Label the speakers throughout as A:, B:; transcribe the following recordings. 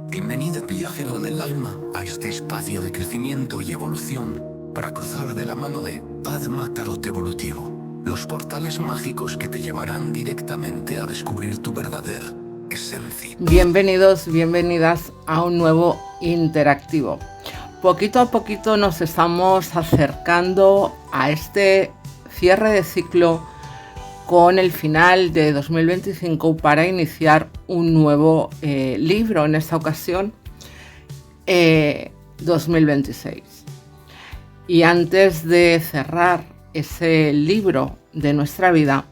A: Bienvenido viajero del alma a este espacio de crecimiento y evolución para cruzar de la mano de Padma Tarot Evolutivo, los portales mágicos que te llevarán directamente a descubrir tu verdadera esencia.
B: Bienvenidos, bienvenidas a un nuevo interactivo. Poquito a poquito nos estamos acercando a este cierre de ciclo con el final de 2025 para iniciar un nuevo libro, en esta ocasión 2026. Y antes de cerrar ese libro de nuestra vida,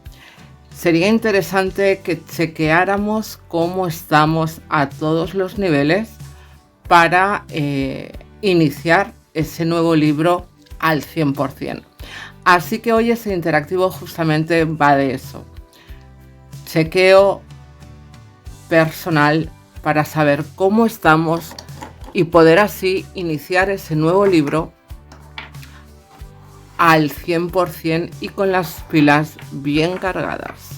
B: sería interesante que chequeáramos cómo estamos a todos los niveles para iniciar ese nuevo libro al 100%. Así que hoy ese interactivo justamente va de eso. Chequeo personal para saber cómo estamos y poder así iniciar ese nuevo libro al 100% y con las pilas bien cargadas.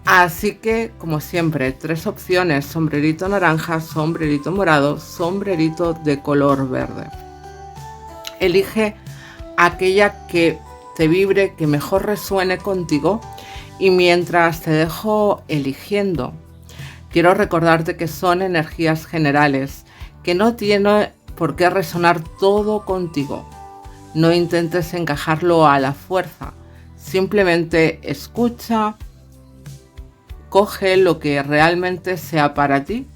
B: Así que, como siempre, 3 opciones: sombrerito naranja, sombrerito morado, sombrerito de color verde. Elige aquella que te vibre, que mejor resuene contigo, y mientras te dejo eligiendo, quiero recordarte que son energías generales, que no tiene por qué resonar todo contigo. No intentes encajarlo a la fuerza, simplemente escucha, coge lo que realmente sea para ti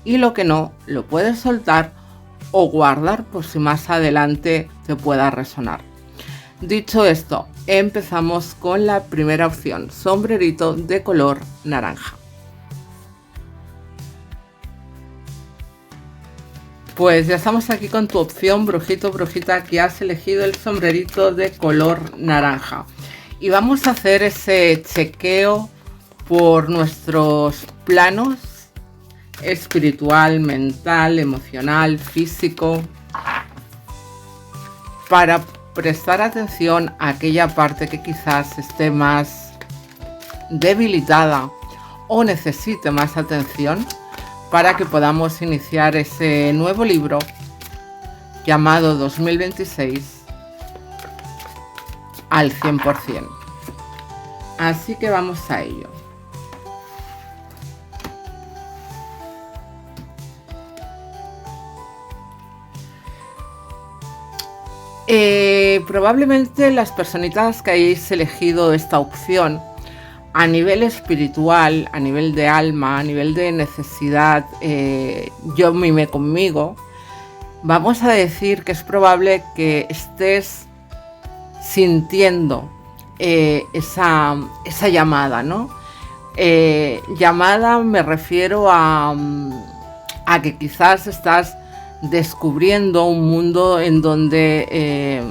B: y lo que no, lo puedes soltar o guardar por si más adelante te pueda resonar. Dicho esto, empezamos con la primera opción, sombrerito de color naranja. Pues ya estamos aquí con tu opción, brujito, brujita, que has elegido el sombrerito de color naranja. Y vamos a hacer ese chequeo por nuestros planos espiritual, mental, emocional, físico, para prestar atención a aquella parte que quizás esté más debilitada o necesite más atención, para que podamos iniciar ese nuevo libro llamado 2026 al 100%. Así que vamos a ello. Probablemente las personitas que hayáis elegido esta opción, a nivel espiritual, a nivel de alma, a nivel de necesidad, yo mime conmigo, vamos a decir que es probable que estés sintiendo esa llamada, ¿no? Llamada me refiero a que quizás estás descubriendo un mundo en donde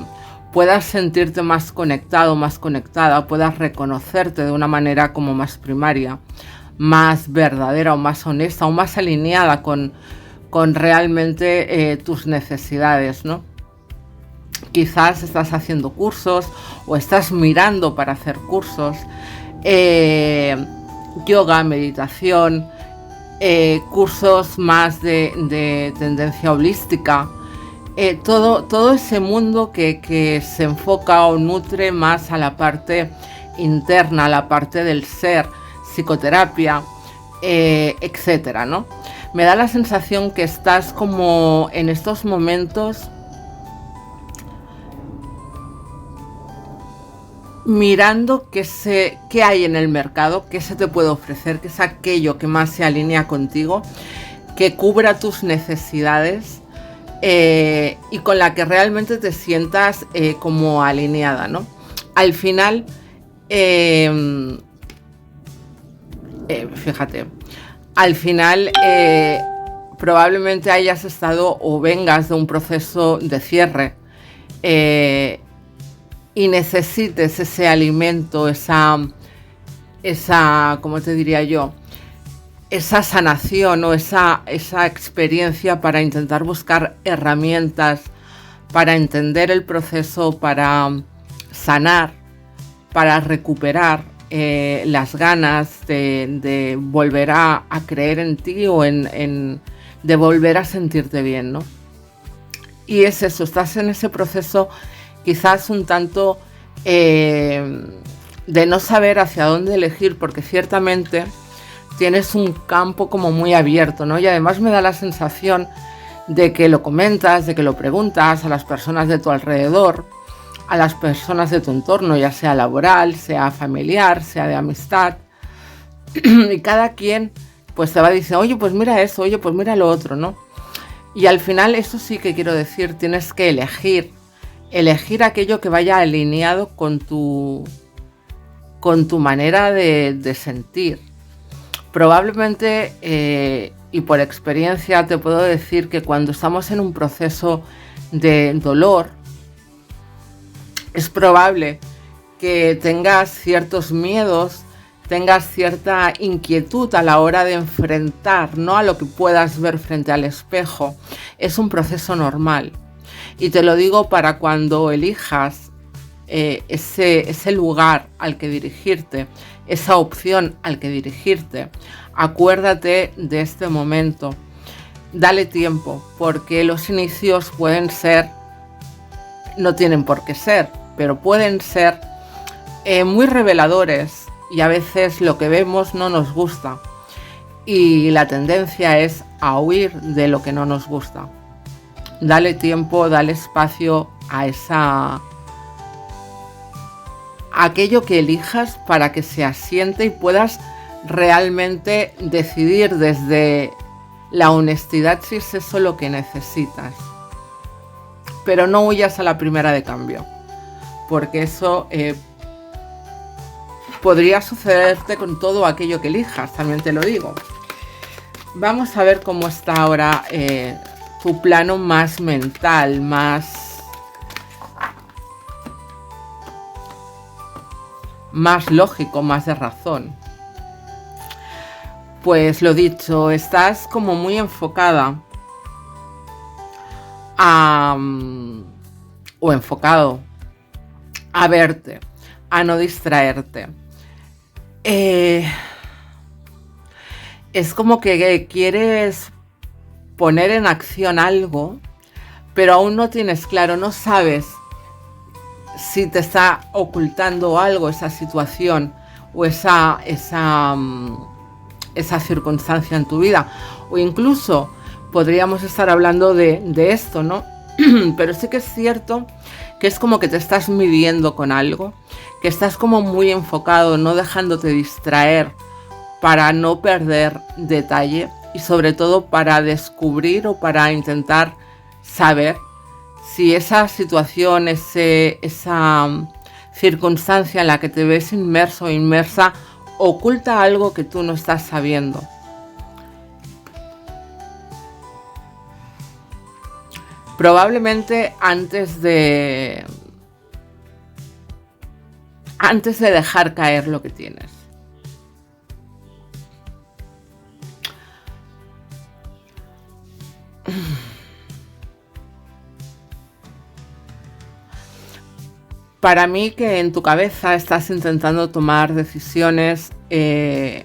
B: puedas sentirte más conectado, más conectada, puedas reconocerte de una manera como más primaria, más verdadera o más honesta o más alineada con realmente tus necesidades, ¿no? Quizás estás haciendo cursos o estás mirando para hacer cursos, yoga, meditación, cursos más de tendencia holística, todo ese mundo que se enfoca o nutre más a la parte interna, a la parte del ser, psicoterapia, etcétera, ¿no? Me da la sensación que estás como en estos momentos mirando qué hay en el mercado, qué se te puede ofrecer, qué es aquello que más se alinea contigo, que cubra tus necesidades y con la que realmente te sientas como alineada, ¿no? Al final, fíjate, al final probablemente hayas estado o vengas de un proceso de cierre y necesites ese alimento, esa, ¿cómo te diría yo? Esa sanación o esa experiencia para intentar buscar herramientas, para entender el proceso, para sanar, para recuperar las ganas de volver a creer en ti o en de volver a sentirte bien, ¿no? Y es eso, estás en ese proceso quizás un tanto de no saber hacia dónde elegir, porque ciertamente tienes un campo como muy abierto, ¿no? Y además me da la sensación de que lo comentas, de que lo preguntas a las personas de tu alrededor, a las personas de tu entorno, ya sea laboral, sea familiar, sea de amistad, y cada quien pues te va a decir, oye, pues mira eso, oye, pues mira lo otro, ¿no? Y al final, eso sí que quiero decir, tienes que elegir aquello que vaya alineado con tu manera de sentir. Probablemente, y por experiencia te puedo decir que cuando estamos en un proceso de dolor, es probable que tengas ciertos miedos, tengas cierta inquietud a la hora de enfrentar, ¿no?, a lo que puedas ver frente al espejo. Es un proceso normal. Y te lo digo para cuando elijas ese lugar al que dirigirte, esa opción al que dirigirte, acuérdate de este momento. Dale tiempo, porque los inicios pueden ser, no tienen por qué ser, pero pueden ser muy reveladores. Y a veces lo que vemos no nos gusta y la tendencia es a huir de lo que no nos gusta. Dale tiempo, dale espacio a aquello que elijas para que se asiente y puedas realmente decidir desde la honestidad si es eso lo que necesitas. Pero no huyas a la primera de cambio, porque eso podría sucederte con todo aquello que elijas, también te lo digo. Vamos a ver cómo está ahora tu plano más mental, más lógico, más de razón. Pues lo dicho, estás como muy enfocada o enfocado a verte, a no distraerte. Es como que quieres poner en acción algo, pero aún no tienes claro, no sabes si te está ocultando algo esa situación o esa circunstancia en tu vida. O incluso podríamos estar hablando de esto, ¿no? Pero sí que es cierto que es como que te estás midiendo con algo, que estás como muy enfocado, no dejándote distraer para no perder detalle y sobre todo para descubrir o para intentar saber si esa situación, esa circunstancia en la que te ves inmerso o inmersa oculta algo que tú no estás sabiendo. Probablemente antes de dejar caer lo que tienes. Para mí que en tu cabeza estás intentando tomar decisiones en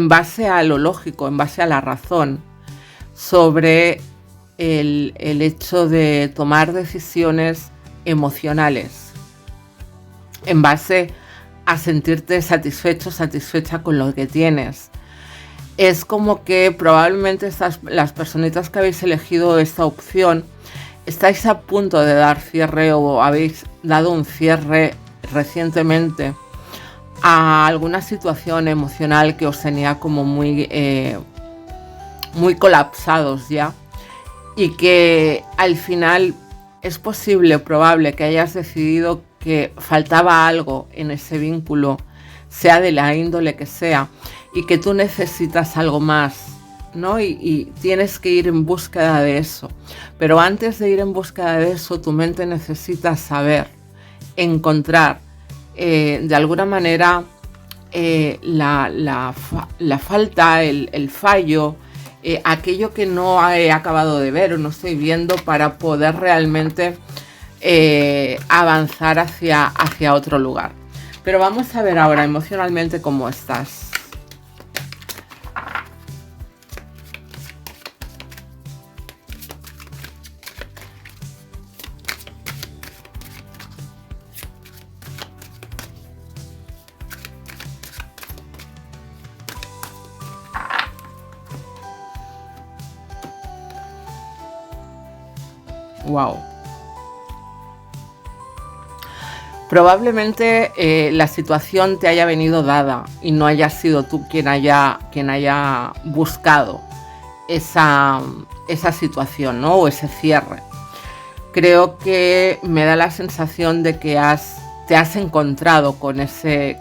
B: base a lo lógico, en base a la razón, sobre el hecho de tomar decisiones emocionales, en base a sentirte satisfecho, satisfecha con lo que tienes. Es como que probablemente las personitas que habéis elegido esta opción estáis a punto de dar cierre o habéis dado un cierre recientemente a alguna situación emocional que os tenía como muy colapsados ya, y que al final es probable que hayas decidido que faltaba algo en ese vínculo, sea de la índole que sea, y que tú necesitas algo más, ¿no? Y tienes que ir en búsqueda de eso. Pero antes de ir en búsqueda de eso, tu mente necesita saber, encontrar, de alguna manera, la falta, el fallo, aquello que no he acabado de ver o no estoy viendo para poder realmente avanzar hacia otro lugar. Pero vamos a ver ahora emocionalmente cómo estás. Wow. Probablemente la situación te haya venido dada y no hayas sido tú quien haya buscado esa situación, ¿no? O ese cierre. Creo que me da la sensación de que te has encontrado con ese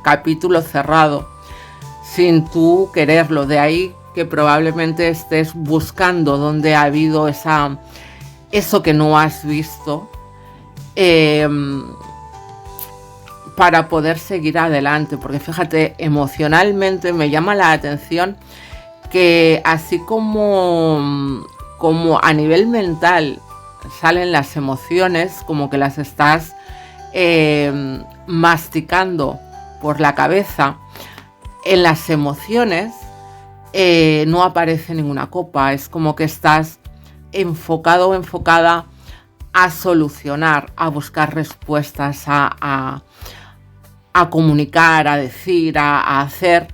B: capítulo cerrado sin tú quererlo. De ahí que probablemente estés buscando dónde ha habido eso que no has visto, para poder seguir adelante. Porque fíjate, emocionalmente me llama la atención que así como a nivel mental salen las emociones, como que las estás masticando por la cabeza, en las emociones no aparece ninguna copa. Es como que estás enfocado o enfocada a solucionar, a buscar respuestas, a comunicar, a decir, a hacer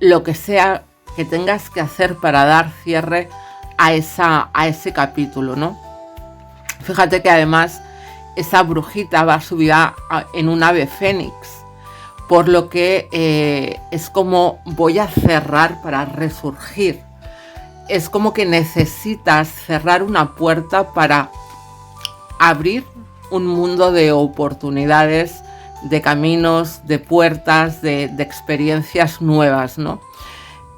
B: lo que sea que tengas que hacer para dar cierre a ese capítulo, ¿no? Fíjate que además esa brujita va subida en un ave fénix, por lo que es como voy a cerrar para resurgir. Es como que necesitas cerrar una puerta para abrir un mundo de oportunidades, de caminos, de puertas, de experiencias nuevas, ¿no?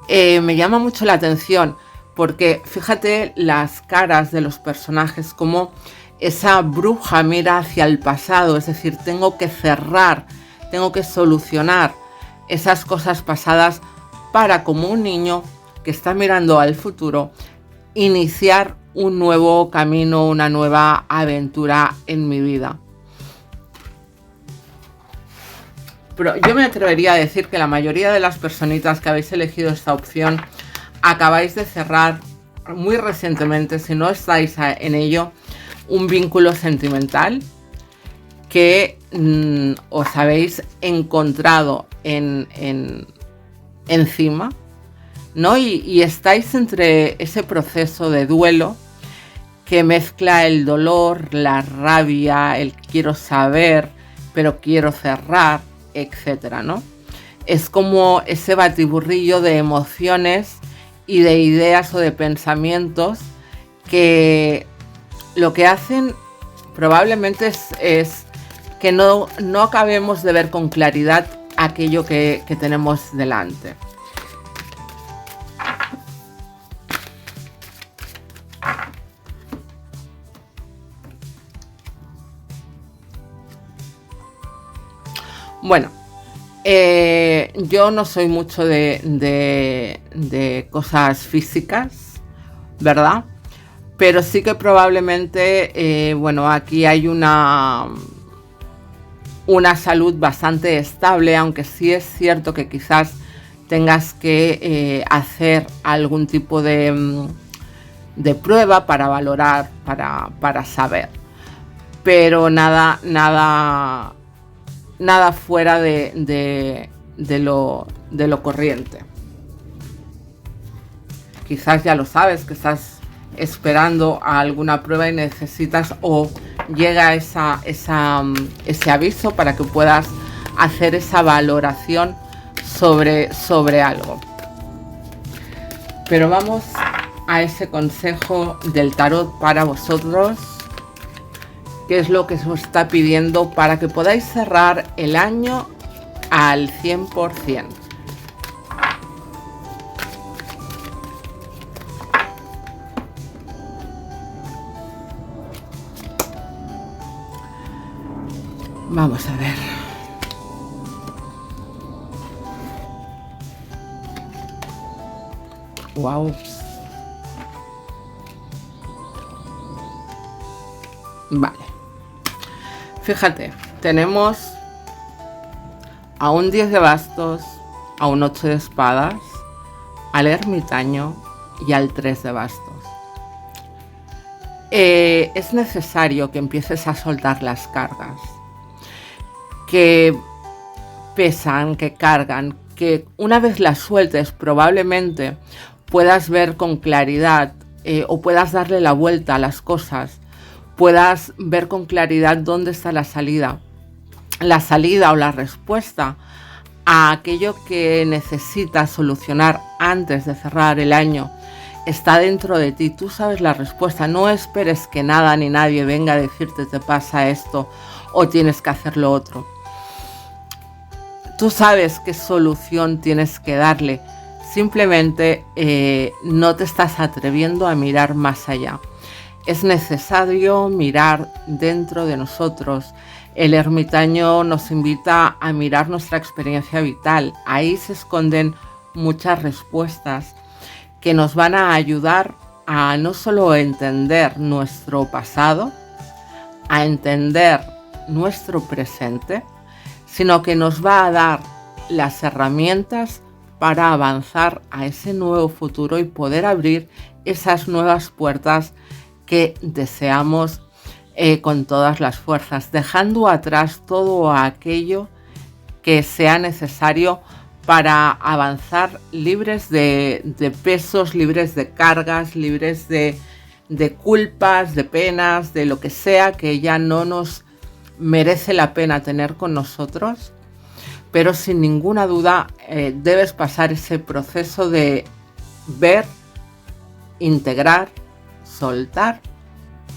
B: Me llama mucho la atención porque fíjate las caras de los personajes, como esa bruja mira hacia el pasado, es decir, tengo que cerrar, tengo que solucionar esas cosas pasadas para, como un niño que está mirando al futuro, iniciar un nuevo camino, una nueva aventura en mi vida. Pero yo me atrevería a decir que la mayoría de las personitas que habéis elegido esta opción acabáis de cerrar muy recientemente, si no estáis en ello, un vínculo sentimental que os habéis encontrado encima, ¿no? Y estáis entre ese proceso de duelo que mezcla el dolor, la rabia, el quiero saber, pero quiero cerrar, etcétera, ¿no? Es como ese batiburrillo de emociones y de ideas o de pensamientos que lo que hacen probablemente es que no acabemos de ver con claridad aquello que tenemos delante. Bueno, yo no soy mucho de cosas físicas, ¿verdad? Pero sí que probablemente, bueno, aquí hay una salud bastante estable, aunque sí es cierto que quizás tengas que hacer algún tipo de prueba para valorar, para saber. Pero nada fuera de lo corriente. Quizás ya lo sabes, que estás esperando a alguna prueba y necesitas, o llega ese aviso para que puedas hacer esa valoración sobre algo. Pero vamos a ese consejo del tarot para vosotros. ¿Qué es lo que se os está pidiendo para que podáis cerrar el año al 100%? Vamos a ver. Wow. Vale. Fíjate, tenemos a un 10 de bastos, a un 8 de espadas, al ermitaño y al 3 de bastos. Es necesario que empieces a soltar las cargas que pesan, que cargan, que una vez las sueltes probablemente puedas ver con claridad o puedas darle la vuelta a las cosas, puedas ver con claridad dónde está la salida o la respuesta a aquello que necesitas solucionar antes de cerrar el año. Está dentro de ti, tú sabes la respuesta. No esperes que nada ni nadie venga a decirte te pasa esto o tienes que hacer lo otro. Tú sabes qué solución tienes que darle, simplemente no te estás atreviendo a mirar más allá. Es necesario mirar dentro de nosotros. El ermitaño nos invita a mirar nuestra experiencia vital. Ahí se esconden muchas respuestas que nos van a ayudar a no solo entender nuestro pasado, a entender nuestro presente, sino que nos va a dar las herramientas para avanzar a ese nuevo futuro y poder abrir esas nuevas puertas que deseamos con todas las fuerzas, dejando atrás todo aquello que sea necesario para avanzar libres de pesos, libres de cargas, libres de culpas, de penas, de lo que sea que ya no nos merece la pena tener con nosotros. Pero sin ninguna duda debes pasar ese proceso de ver, integrar, soltar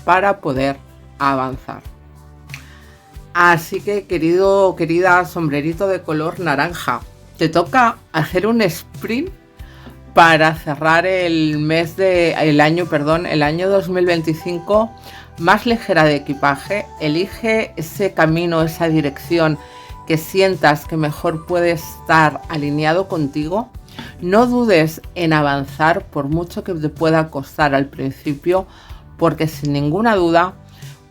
B: para poder avanzar. Así que querida sombrerito de color naranja, te toca hacer un sprint para cerrar el año 2025 más ligera de equipaje. Elige ese camino, esa dirección que sientas que mejor puede estar alineado contigo. No dudes en avanzar por mucho que te pueda costar al principio, porque sin ninguna duda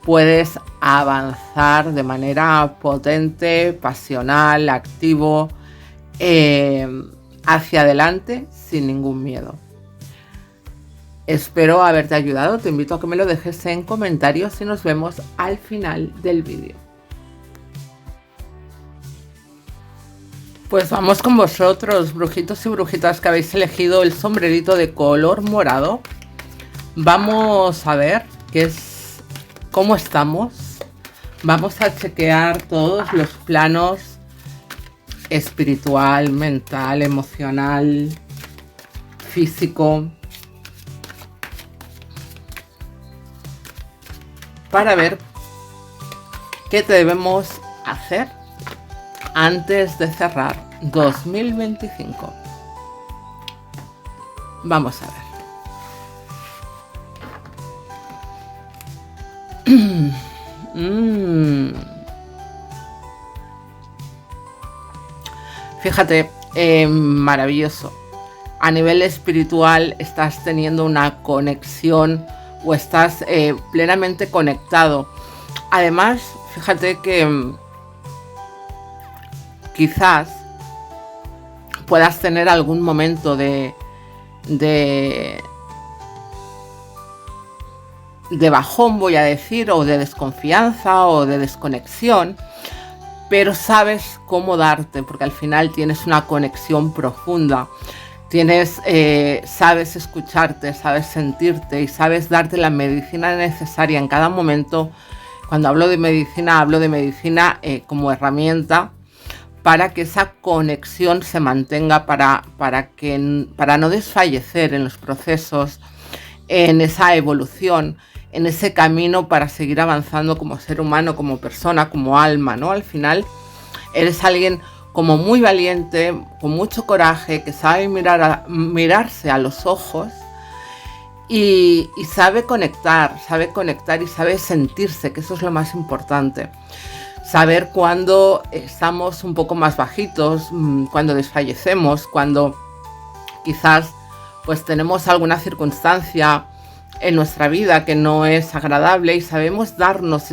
B: puedes avanzar de manera potente, pasional, activo, hacia adelante sin ningún miedo. Espero haberte ayudado. Te invito a que me lo dejes en comentarios y nos vemos al final del vídeo. Pues vamos con vosotros, brujitos y brujitas que habéis elegido el sombrerito de color morado. Vamos a ver cómo estamos. Vamos a chequear todos los planos: espiritual, mental, emocional, físico, para ver qué debemos hacer antes de cerrar 2025. Vamos a ver. Fíjate, maravilloso. A nivel espiritual estás teniendo una conexión o estás plenamente conectado. Además, fíjate que quizás puedas tener algún momento de bajón, voy a decir, o de desconfianza o de desconexión, pero sabes cómo darte, porque al final tienes una conexión profunda. Sabes escucharte, sabes sentirte y sabes darte la medicina necesaria en cada momento. Cuando hablo de medicina como herramienta para que esa conexión se mantenga, para no desfallecer en los procesos, en esa evolución, en ese camino para seguir avanzando como ser humano, como persona, como alma, ¿no? Al final eres alguien como muy valiente, con mucho coraje, que sabe mirarse a los ojos y sabe conectar y sabe sentirse, que eso es lo más importante. Saber cuando estamos un poco más bajitos, cuando desfallecemos, cuando quizás pues tenemos alguna circunstancia en nuestra vida que no es agradable, y sabemos darnos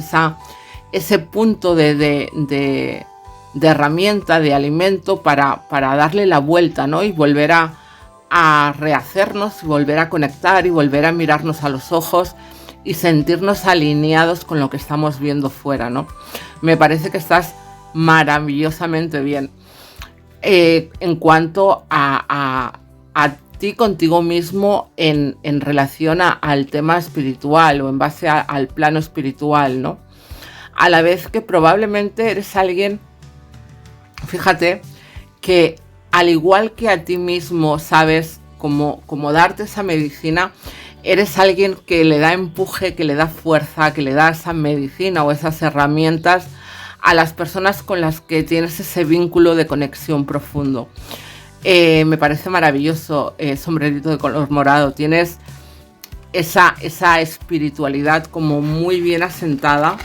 B: ese punto de herramienta, de alimento para darle la vuelta, ¿no? Y volver a rehacernos, y volver a conectar y volver a mirarnos a los ojos y sentirnos alineados con lo que estamos viendo fuera, ¿no? Me parece que estás maravillosamente bien. En cuanto a ti contigo mismo en relación al tema espiritual o en base al plano espiritual, ¿no? A la vez que probablemente eres alguien, fíjate, que al igual que a ti mismo sabes cómo darte esa medicina, eres alguien que le da empuje, que le da fuerza, que le da esa medicina o esas herramientas a las personas con las que tienes ese vínculo de conexión profundo. Me parece maravilloso, sombrerito de color morado. Tienes esa espiritualidad como muy bien asentada.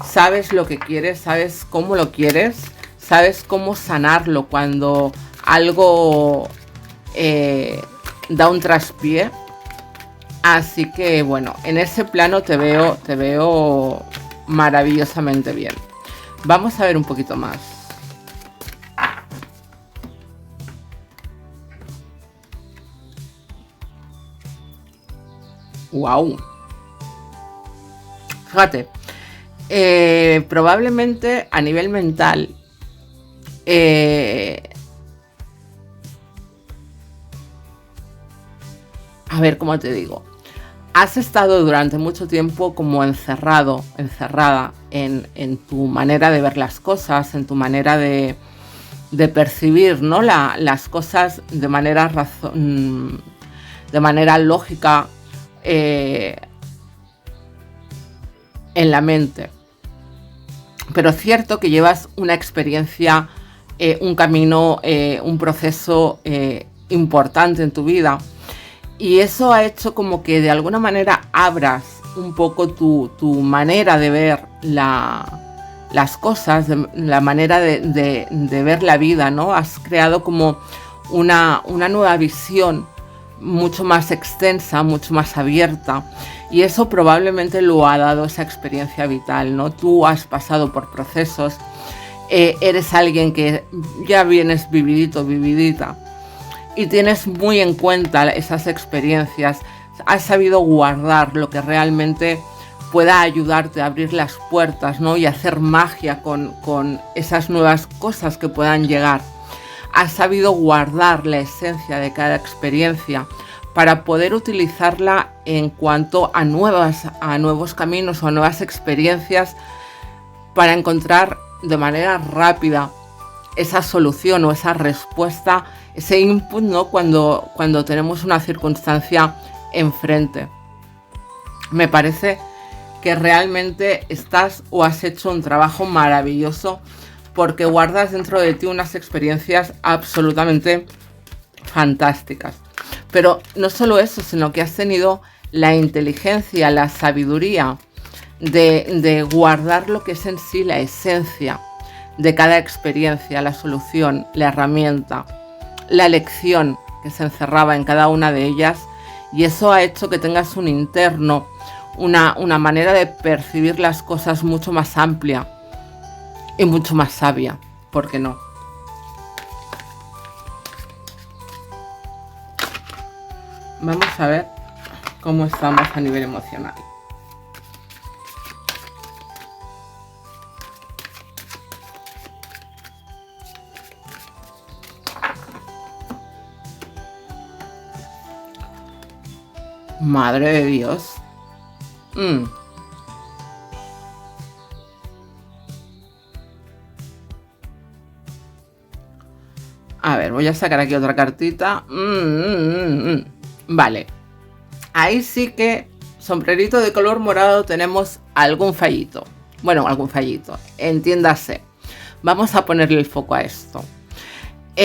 B: Sabes lo que quieres, sabes cómo lo quieres, sabes cómo sanarlo cuando algo da un traspié. Así que bueno, en ese plano te veo maravillosamente bien. Vamos a ver un poquito más. Wow. Fíjate, probablemente a nivel mental, a ver cómo te digo. Has estado durante mucho tiempo como encerrada en tu manera de ver las cosas, en tu manera de percibir, ¿no? las cosas de manera lógica en la mente. Pero es cierto que llevas una experiencia, un camino, un proceso importante en tu vida. Y eso ha hecho como que de alguna manera abras un poco tu manera de ver las cosas, la manera de ver la vida, ¿no? Has creado como una nueva visión mucho más extensa, mucho más abierta. Y eso probablemente lo ha dado esa experiencia vital, ¿no? Tú has pasado por procesos, eres alguien que ya vienes vividita. Y tienes muy en cuenta esas experiencias, has sabido guardar lo que realmente pueda ayudarte a abrir las puertas, ¿no? Y hacer magia con esas nuevas cosas que puedan llegar. Has sabido guardar la esencia de cada experiencia para poder utilizarla en cuanto a nuevos caminos o a nuevas experiencias, para encontrar de manera rápida esa solución o esa respuesta, ese input, ¿no? Cuando tenemos una circunstancia enfrente. Me parece que realmente estás o has hecho un trabajo maravilloso, porque guardas dentro de ti unas experiencias absolutamente fantásticas. Pero no solo eso, sino que has tenido la inteligencia, la sabiduría de guardar lo que es en sí la esencia de cada experiencia, la solución, la herramienta, la lección que se encerraba en cada una de ellas, y eso ha hecho que tengas un interno, una manera de percibir las cosas mucho más amplia y mucho más sabia, ¿por qué no? Vamos a ver cómo estamos a nivel emocional. Madre de Dios. A ver, voy a sacar aquí otra cartita. Vale. Ahí sí que, sombrerito de color morado, tenemos algún fallito. Bueno, algún fallito. Entiéndase. Vamos a ponerle el foco a esto.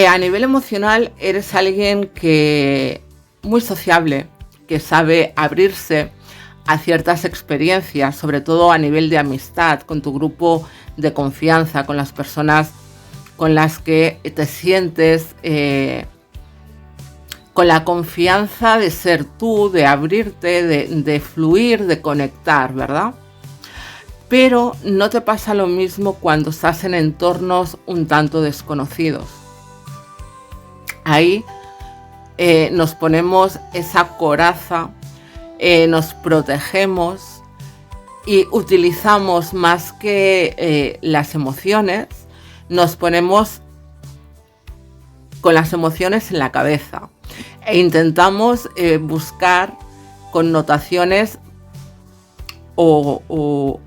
B: A nivel emocional, eres alguien que muy sociable, que sabe abrirse a ciertas experiencias, sobre todo a nivel de amistad, con tu grupo de confianza, con las personas con las que te sientes con la confianza de ser tú, de abrirte, de fluir, de conectar, ¿verdad? Pero no te pasa lo mismo cuando estás en entornos un tanto desconocidos. Ahí nos ponemos esa coraza, nos protegemos y utilizamos más que las emociones, nos ponemos con las emociones en la cabeza. e intentamos buscar connotaciones o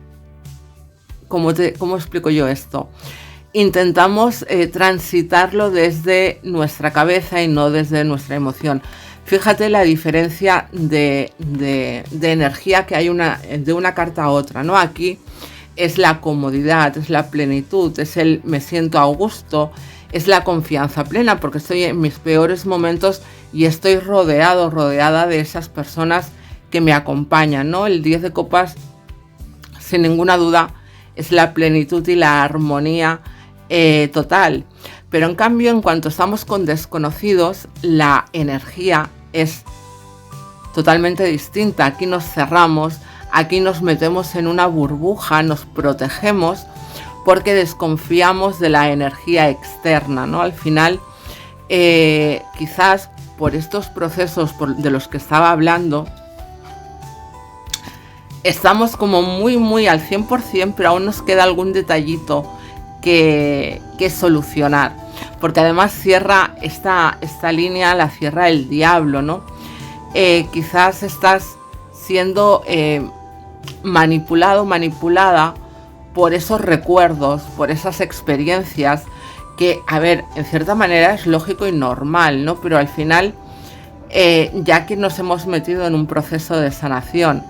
B: ¿cómo explico yo esto? Intentamos transitarlo desde nuestra cabeza y no desde nuestra emoción. Fíjate la diferencia de energía que hay de una carta a otra, ¿no? Aquí es la comodidad, es la plenitud, es el me siento a gusto, es la confianza plena porque estoy en mis peores momentos y estoy rodeada de esas personas que me acompañan, ¿no? El 10 de copas, sin ninguna duda, es la plenitud y la armonía total. Pero en cambio, en cuanto estamos con desconocidos, la energía es totalmente distinta. Aquí nos cerramos, aquí nos metemos en una burbuja, nos protegemos porque desconfiamos de la energía externa, ¿no? Al final, quizás por estos procesos de los que estaba hablando, estamos como muy al 100%, pero aún nos queda algún detallito que solucionar. Porque además cierra esta línea, la cierra el diablo, ¿no? Quizás estás siendo manipulada por esos recuerdos, por esas experiencias que, a ver, en cierta manera es lógico y normal, ¿no? Pero al final, ya que nos hemos metido en un proceso de sanación,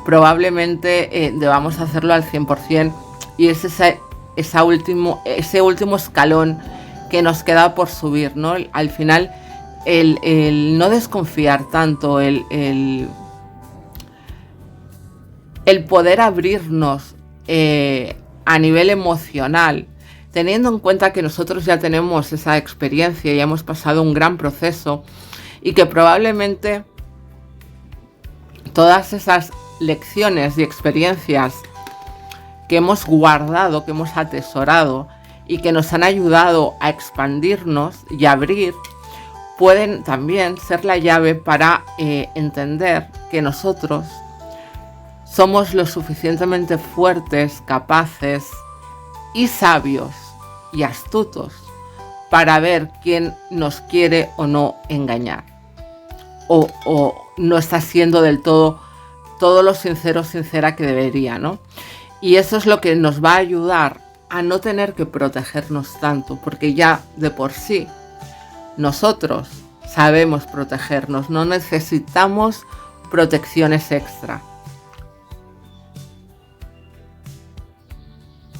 B: probablemente debamos hacerlo al 100% y es ese último escalón que nos queda por subir, ¿no? Al final, el no desconfiar tanto, el poder abrirnos a nivel emocional, teniendo en cuenta que nosotros ya tenemos esa experiencia y hemos pasado un gran proceso y que probablemente todas esas lecciones y experiencias que hemos guardado, que hemos atesorado y que nos han ayudado a expandirnos y abrir, pueden también ser la llave para entender que nosotros somos lo suficientemente fuertes, capaces y sabios y astutos para ver quién nos quiere o no engañar o no está siendo del todo lo sincera que debería, ¿no? Y eso es lo que nos va a ayudar a no tener que protegernos tanto, porque ya de por sí nosotros sabemos protegernos, no necesitamos protecciones extra.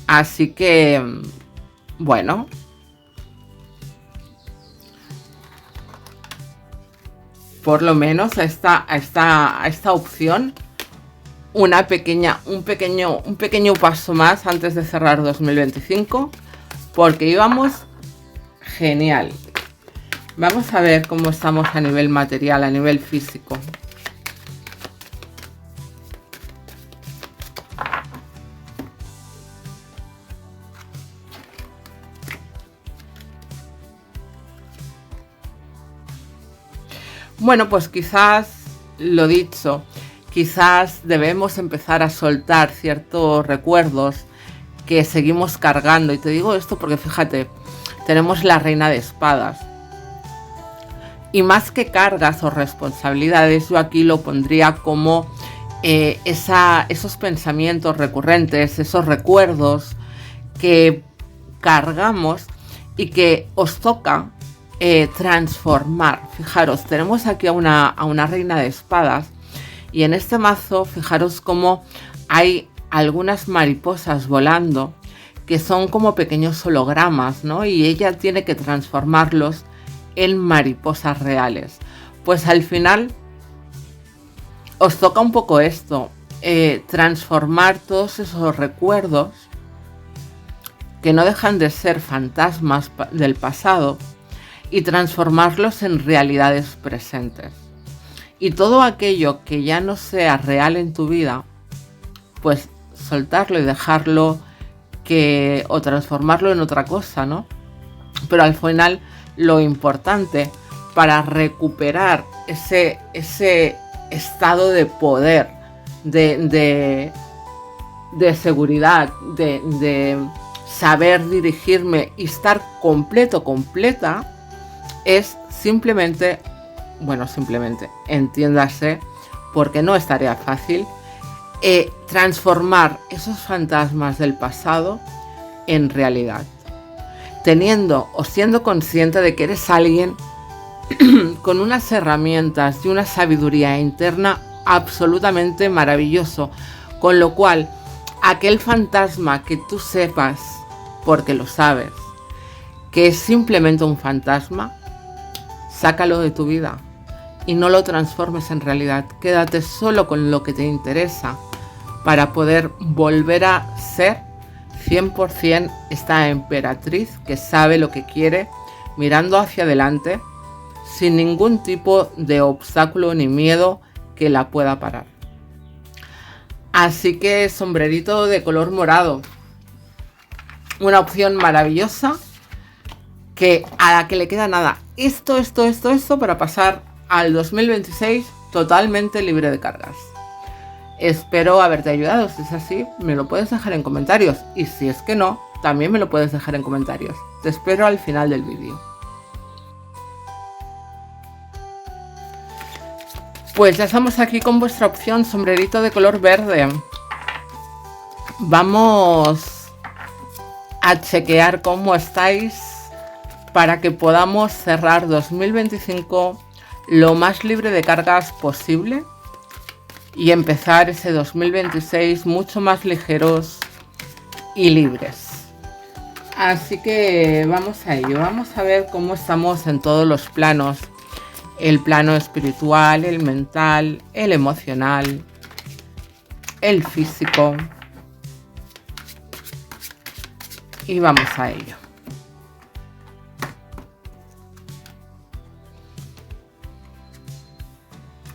B: Así que, bueno, por lo menos a esta opción un pequeño paso más antes de cerrar 2025, porque íbamos genial. Vamos a ver cómo estamos a nivel material, a nivel físico. Bueno, pues quizás, lo dicho, quizás debemos empezar a soltar ciertos recuerdos que seguimos cargando. Y te digo esto porque fíjate, tenemos la reina de espadas. Y más que cargas o responsabilidades, yo aquí lo pondría como esos pensamientos recurrentes, esos recuerdos que cargamos y que os toca transformar. Fijaros, tenemos aquí a una reina de espadas y en este mazo, fijaros cómo hay algunas mariposas volando que son como pequeños hologramas, ¿no? Y ella tiene que transformarlos en mariposas reales. Pues al final os toca un poco esto, transformar todos esos recuerdos que no dejan de ser fantasmas del pasado y transformarlos en realidades presentes. Y todo aquello que ya no sea real en tu vida, pues soltarlo y dejarlo o transformarlo en otra cosa, ¿no? Pero al final lo importante para recuperar ese estado de poder, de seguridad, de saber dirigirme y estar completa, es simplemente bueno, simplemente, entiéndase, porque no es tarea fácil, transformar esos fantasmas del pasado en realidad, teniendo o siendo consciente de que eres alguien con unas herramientas y una sabiduría interna absolutamente maravilloso, con lo cual aquel fantasma que tú sepas, porque lo sabes, que es simplemente un fantasma, sácalo de tu vida y no lo transformes en realidad. Quédate solo con lo que te interesa para poder volver a ser 100% esta emperatriz que sabe lo que quiere, mirando hacia adelante, sin ningún tipo de obstáculo ni miedo que la pueda parar. Así que sombrerito de color morado, una opción maravillosa que a la que le queda nada, esto para pasar al 2026 totalmente libre de cargas. Espero haberte ayudado. Si es así, me lo puedes dejar en comentarios, y si es que no, también me lo puedes dejar en comentarios. Te espero al final del vídeo. Pues ya estamos aquí con vuestra opción sombrerito de color verde. Vamos a chequear cómo estáis para que podamos cerrar 2025 lo más libre de cargas posible y empezar ese 2026 mucho más ligeros y libres. Así que vamos a ello, vamos a ver cómo estamos en todos los planos: el plano espiritual, el mental, el emocional, el físico, y vamos a ello.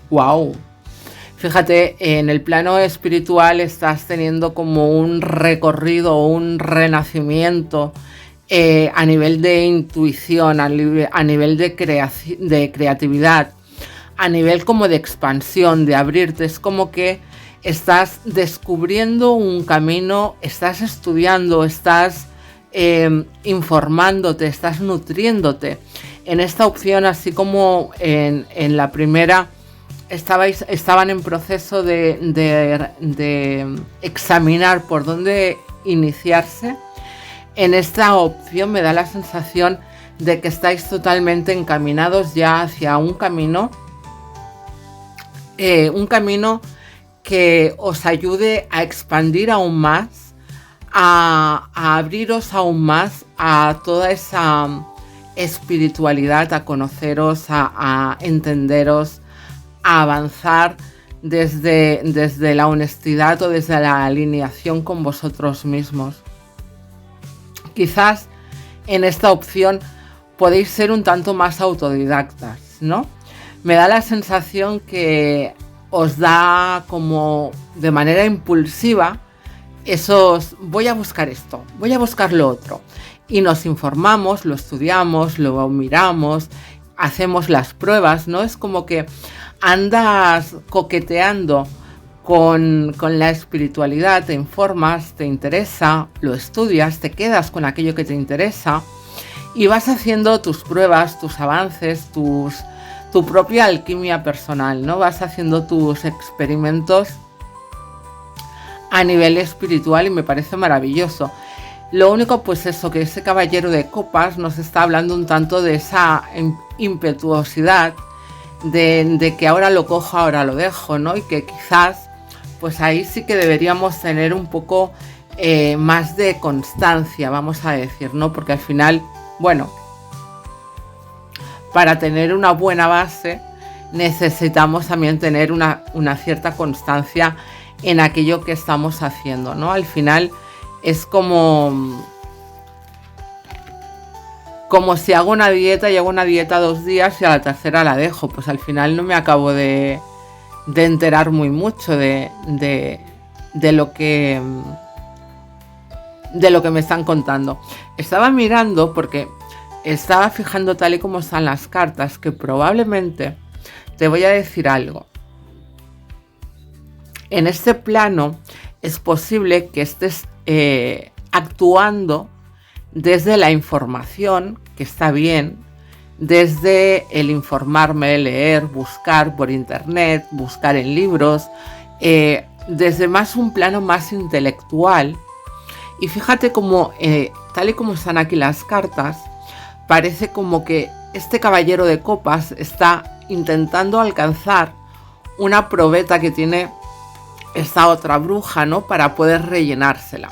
B: ¡Wow! Fíjate, en el plano espiritual estás teniendo como un recorrido, un renacimiento a nivel de intuición, a nivel de creatividad, a nivel como de expansión, de abrirte. Es como que estás descubriendo un camino, estás estudiando, estás informándote, estás nutriéndote. En esta opción, así como en la primera, estaban en proceso de examinar por dónde iniciarse. En esta opción me da la sensación de que estáis totalmente encaminados ya hacia un camino que os ayude a expandir aún más, a abriros aún más a toda esa espiritualidad, a conoceros, a entenderos, a avanzar desde la honestidad o desde la alineación con vosotros mismos. Quizás en esta opción podéis ser un tanto más autodidactas, ¿no? Me da la sensación que os da como de manera impulsiva esos voy a buscar esto, voy a buscar lo otro. Y nos informamos, lo estudiamos, lo miramos, hacemos las pruebas, ¿no? Es como que andas coqueteando con la espiritualidad, te informas, te interesa, lo estudias, te quedas con aquello que te interesa y vas haciendo tus pruebas, tus avances, tu propia alquimia personal, ¿no? Vas haciendo tus experimentos a nivel espiritual y me parece maravilloso. Lo único, pues eso, que ese caballero de copas nos está hablando un tanto de esa impetuosidad, de que ahora lo cojo, ahora lo dejo, ¿no? Y que quizás pues ahí sí que deberíamos tener un poco más de constancia, vamos a decir, ¿no? Porque al final, bueno, para tener una buena base necesitamos también tener una cierta constancia en aquello que estamos haciendo, ¿no? Al final es como si hago una dieta y hago una dieta 2 días y a la tercera la dejo, pues al final no me acabo de enterar muy mucho de lo que me están contando. Estaba mirando porque estaba fijando tal y como están las cartas, que probablemente te voy a decir algo. En este plano es posible que estés actuando desde la información, que está bien, desde el informarme, leer, buscar por internet, buscar en libros, desde más un plano más intelectual. Y fíjate cómo, tal y como están aquí las cartas, parece como que este caballero de copas está intentando alcanzar una probeta que tiene esta otra bruja, ¿no? Para poder rellenársela.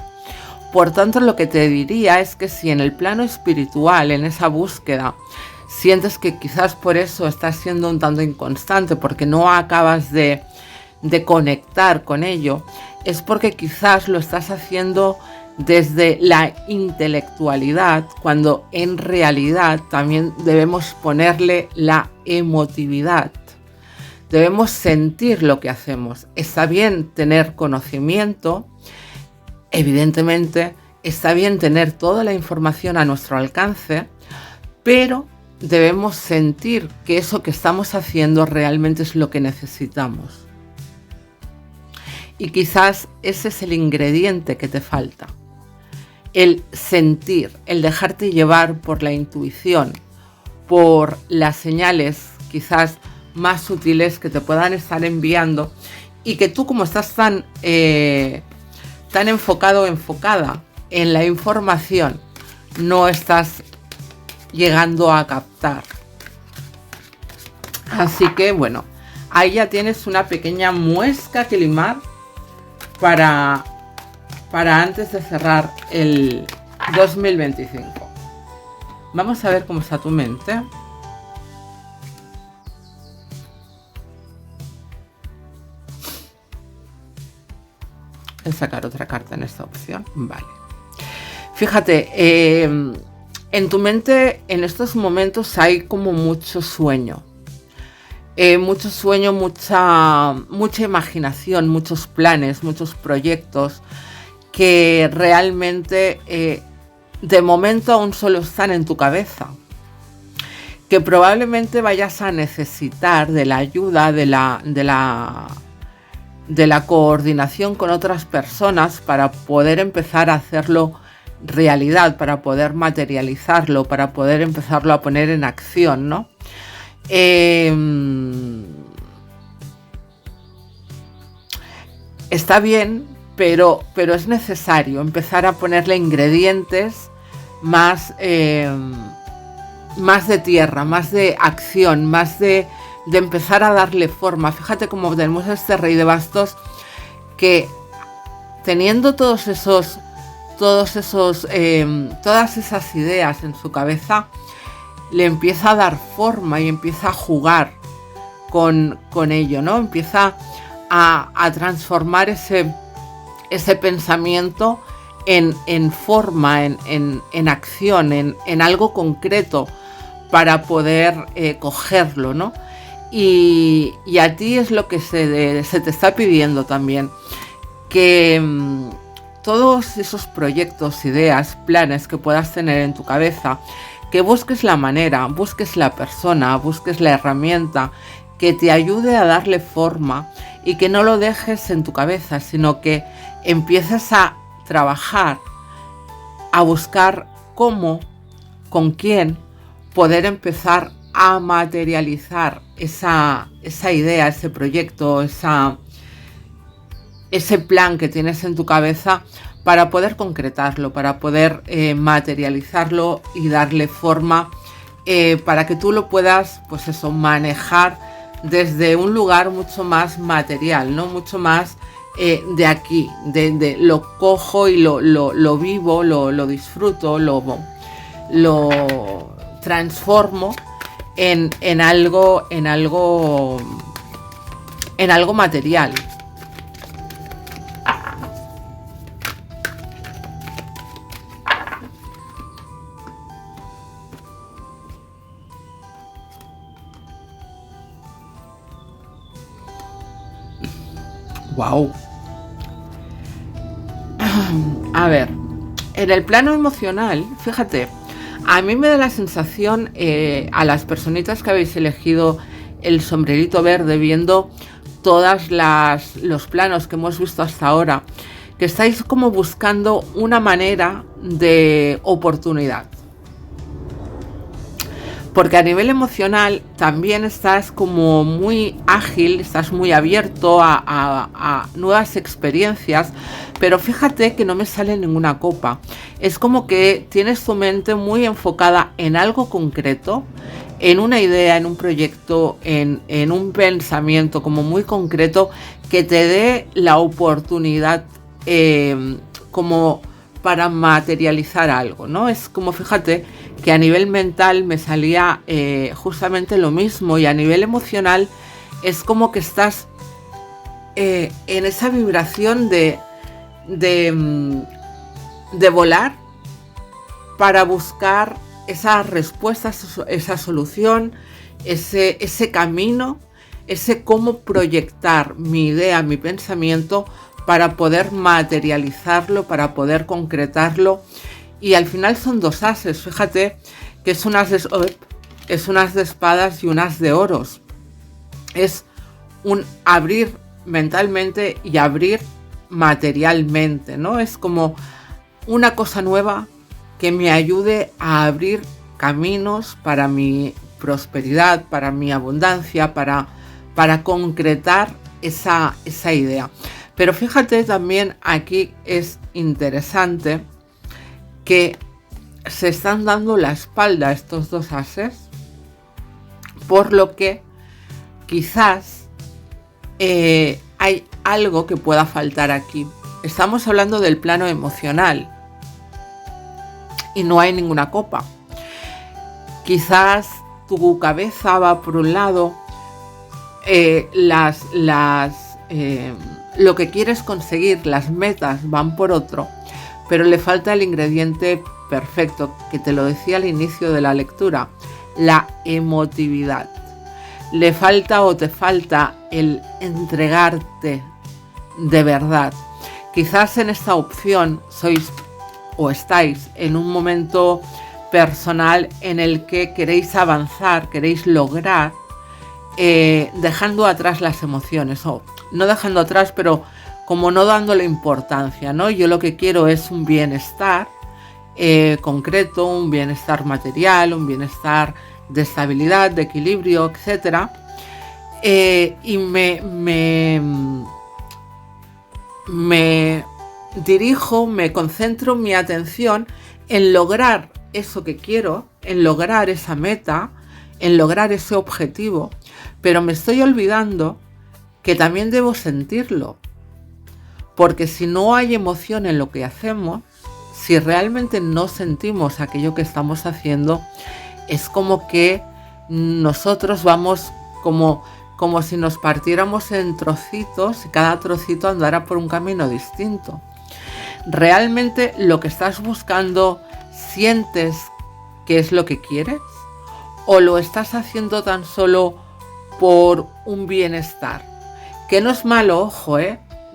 B: Por tanto, lo que te diría es que si en el plano espiritual, en esa búsqueda, sientes que quizás por eso estás siendo un tanto inconstante, porque no acabas de conectar con ello, es porque quizás lo estás haciendo desde la intelectualidad, cuando en realidad también debemos ponerle la emotividad. Debemos sentir lo que hacemos. Está bien tener conocimiento, evidentemente está bien tener toda la información a nuestro alcance, pero debemos sentir que eso que estamos haciendo realmente es lo que necesitamos. Y quizás ese es el ingrediente que te falta. El sentir, el dejarte llevar por la intuición, por las señales quizás más sutiles que te puedan estar enviando, y que tú, como estás tan enfocado o enfocada en la información, no estás llegando a captar. Así que bueno, ahí ya tienes una pequeña muesca que limar para antes de cerrar el 2025. Vamos a ver cómo está tu mente. Voy a sacar otra carta en esta opción. Vale. Fíjate, en tu mente en estos momentos hay como mucho sueño. Mucha imaginación, muchos planes, muchos proyectos que realmente de momento aún solo están en tu cabeza, que probablemente vayas a necesitar de la ayuda, de la coordinación con otras personas para poder empezar a hacerlo realidad, para poder materializarlo, para poder empezarlo a poner en acción, ¿no? Está bien, pero es necesario empezar a ponerle ingredientes más de tierra, más de acción, más de empezar a darle forma. Fíjate cómo tenemos este rey de bastos que, teniendo todas esas ideas en su cabeza, le empieza a dar forma y empieza a jugar con ello, ¿no? Empieza a transformar ese pensamiento en forma, en acción, en algo concreto para poder cogerlo, ¿no? Y a ti es lo que se te está pidiendo también, que todos esos proyectos, ideas, planes que puedas tener en tu cabeza, que busques la manera, busques la persona, busques la herramienta que te ayude a darle forma y que no lo dejes en tu cabeza, sino que empieces a trabajar, a buscar cómo, con quién poder empezar a materializar esa idea, ese proyecto, ese plan que tienes en tu cabeza, para poder concretarlo, para poder materializarlo y darle forma, para que tú lo puedas, pues eso, manejar desde un lugar mucho más material, ¿no? Mucho más de aquí, de lo cojo y lo vivo, lo disfruto, lo transformo en algo material. Wow. A ver, en el plano emocional, fíjate, a mí me da la sensación, a las personitas que habéis elegido el sombrerito verde, viendo todos los planos que hemos visto hasta ahora, que estáis como buscando una manera de oportunidad. Porque a nivel emocional también estás como muy ágil, estás muy abierto a nuevas experiencias, pero fíjate que no me sale ninguna copa. Es como que tienes tu mente muy enfocada en algo concreto, en una idea, en un proyecto, en un pensamiento como muy concreto que te dé la oportunidad como para materializar algo, ¿no? Es como, fíjate, que a nivel mental me salía justamente lo mismo, y a nivel emocional es como que estás en esa vibración de volar para buscar esa respuesta, esa solución, ese camino, ese cómo proyectar mi idea, mi pensamiento para poder materializarlo, para poder concretarlo. Y al final son dos ases, fíjate que es un as de espadas y un as de oros. Es un abrir mentalmente y abrir materialmente, ¿no? Es como una cosa nueva que me ayude a abrir caminos para mi prosperidad, para mi abundancia, para concretar esa idea. Pero fíjate también, aquí es interesante que se están dando la espalda a estos dos ases, por lo que quizás hay algo que pueda faltar aquí. Estamos hablando del plano emocional y no hay ninguna copa. Quizás tu cabeza va por un lado, lo que quieres conseguir, las metas van por otro, pero le falta el ingrediente perfecto, que te lo decía al inicio de la lectura, la emotividad. Le falta o te falta el entregarte de verdad. Quizás en esta opción sois o estáis en un momento personal en el que queréis avanzar, queréis lograr, dejando atrás las emociones, o no dejando atrás, pero como no dándole importancia, ¿no? Yo lo que quiero es un bienestar concreto, un bienestar material, un bienestar de estabilidad, de equilibrio, etc. Y me dirijo, me concentro mi atención en lograr eso que quiero, en lograr esa meta, en lograr ese objetivo, pero me estoy olvidando que también debo sentirlo, porque si no hay emoción en lo que hacemos, si realmente no sentimos aquello que estamos haciendo, es como que nosotros vamos como si nos partiéramos en trocitos y cada trocito andara por un camino distinto. ¿Realmente lo que estás buscando sientes que es lo que quieres? ¿O lo estás haciendo tan solo por un bienestar? Que no es malo, ojo,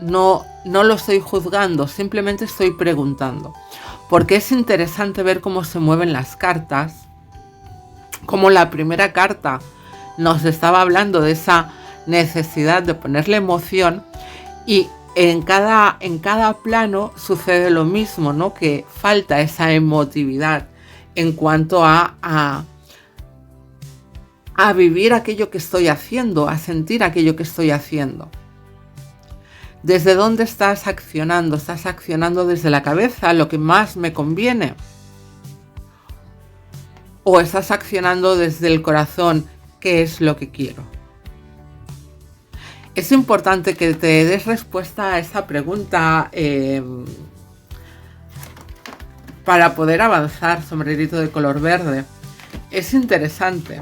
B: no lo estoy juzgando, simplemente estoy preguntando. Porque es interesante ver cómo se mueven las cartas, como la primera carta nos estaba hablando de esa necesidad de ponerle emoción, y en cada plano sucede lo mismo, ¿no? Que falta esa emotividad en cuanto a vivir aquello que estoy haciendo, a sentir aquello que estoy haciendo. ¿Desde dónde estás accionando? ¿Estás accionando desde la cabeza, lo que más me conviene? ¿O estás accionando desde el corazón, qué es lo que quiero? Es importante que te des respuesta a esta pregunta para poder avanzar, sombrerito de color verde. Es interesante.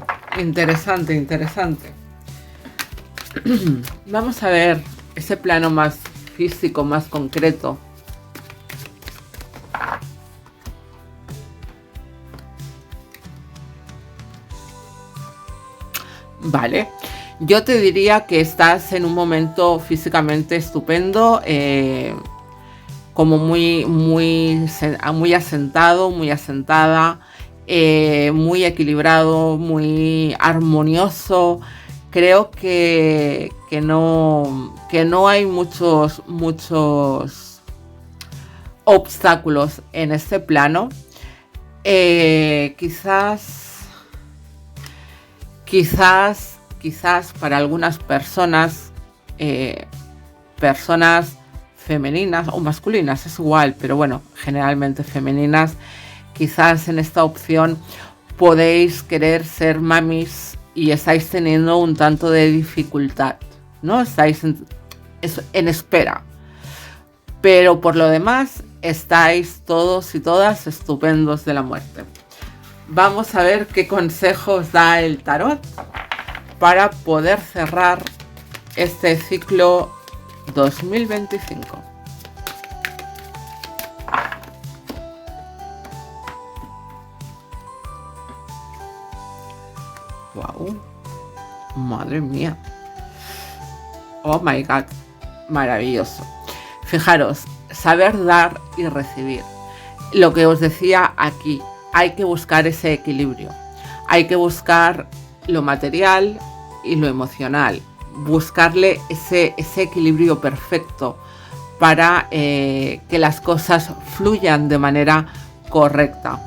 B: Vamos a ver ese plano más físico, más concreto. Vale, yo te diría que estás en un momento físicamente estupendo, como muy asentado, muy asentada, muy equilibrado, muy armonioso. Creo que no hay muchos obstáculos en este plano. Quizás Quizás para algunas personas, personas femeninas o masculinas, es igual, pero bueno, generalmente femeninas, quizás en esta opción podéis querer ser mamis y estáis teniendo un tanto de dificultad, ¿no? Estáis en espera. Pero por lo demás, estáis todos y todas estupendos de la muerte. Vamos a ver qué consejos da el tarot para poder cerrar este ciclo 2025. Wow, madre mía. Oh my god, maravilloso. Fijaros, saber dar y recibir. Lo que os decía aquí, hay que buscar ese equilibrio. Hay que buscar lo material y lo emocional. Buscarle ese equilibrio perfecto para que las cosas fluyan de manera correcta.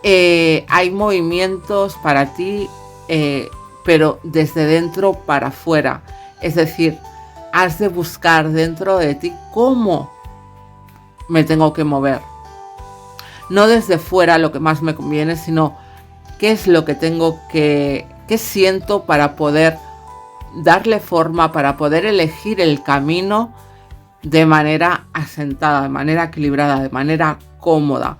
B: Hay movimientos para ti, pero desde dentro para afuera. Es decir, has de buscar dentro de ti cómo me tengo que mover. No desde fuera lo que más me conviene, sino qué es lo que tengo qué siento para poder darle forma, para poder elegir el camino de manera asentada, de manera equilibrada, de manera cómoda,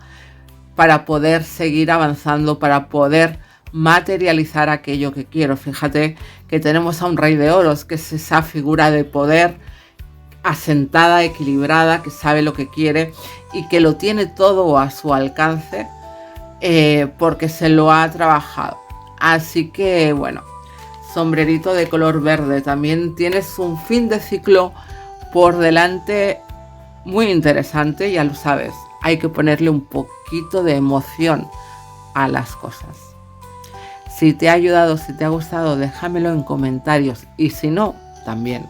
B: para poder seguir avanzando, para poder materializar aquello que quiero. Fíjate que tenemos a un rey de oros, que es esa figura de poder asentada, equilibrada, que sabe lo que quiere y que lo tiene todo a su alcance porque se lo ha trabajado. Así que bueno, sombrerito de color verde, también tienes un fin de ciclo por delante muy interesante, ya lo sabes, hay que ponerle un poquito de emoción a las cosas. Si te ha ayudado, si te ha gustado, déjamelo en comentarios y si no, también.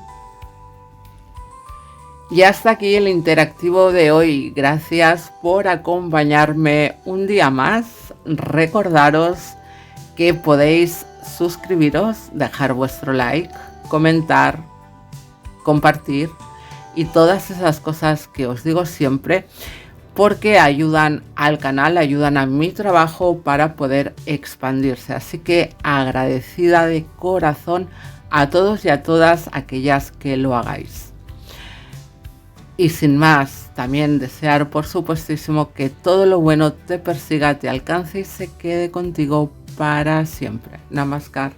B: Y hasta aquí el interactivo de hoy. Gracias por acompañarme un día más. Recordaros que podéis suscribiros, dejar vuestro like, comentar, compartir y todas esas cosas que os digo siempre, porque ayudan al canal, ayudan a mi trabajo para poder expandirse. Así que agradecida de corazón a todos y a todas aquellas que lo hagáis. Y sin más, también desear por supuestísimo que todo lo bueno te persiga, te alcance y se quede contigo para siempre. Namaskar.